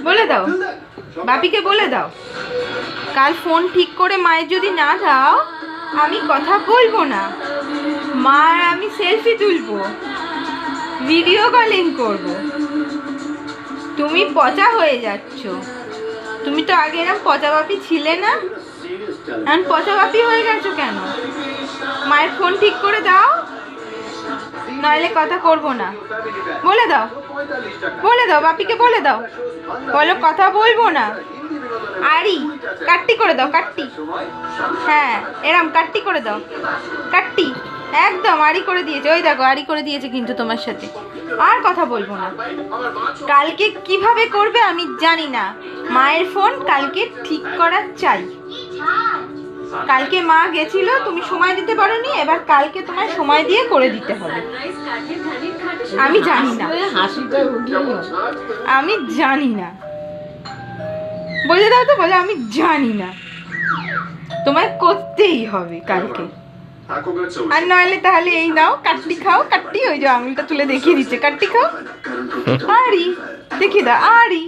বলে দাও, বাপিকে বলে দাও, কাল ফোন ঠিক করে মায়ের যদি না দাও আমি কথা বলবো না। মার আমি সেলফি তুলবো, ভিডিও কলিং করব। তুমি পচা হয়ে যাচ্ছ। তুমি তো আগে এরকম পচা বাপি ছিলে না, এখন পচা বাপি হয়ে গেছো কেন? মায়ের ফোন ঠিক করে দাও, নইলে কথা করব না। বলে দাও, বলে দাও, বাপিকে বলে দাও, বলো কথা বলবো না। আড়ি কাট্টি করে দাও, কাট্টি, হ্যাঁ এরম কাট্টি করে দাও, কাট্টি একদম আড়ি করে দিয়েছে। ওই দেখো আড়ি করে দিয়েছে কিন্তু তোমার সাথে। আর কথা বলবো না। কালকে কিভাবে করবে আমি জানি না। মায়ের ফোন কালকে ঠিক করা চাই। কালকে মা গেছিল, তুমি সময় দিতে পারোনি, এবার কালকে তোমার সময় দিয়ে করে দিতে হবে। আমি জানি না, আমি জানি না। বলে দাও তো, বলে আমি জানি না, তোমায় করতেই হবে কালকে। আর নইলে তাহলে এই নাও কাট্টি খাও, কাট্টি, ওই যে আঙুলটা তুলে দেখিয়ে দিচ্ছে, কাট্টি খাও, আড়ি দেখিয়ে দাও, আড়ি।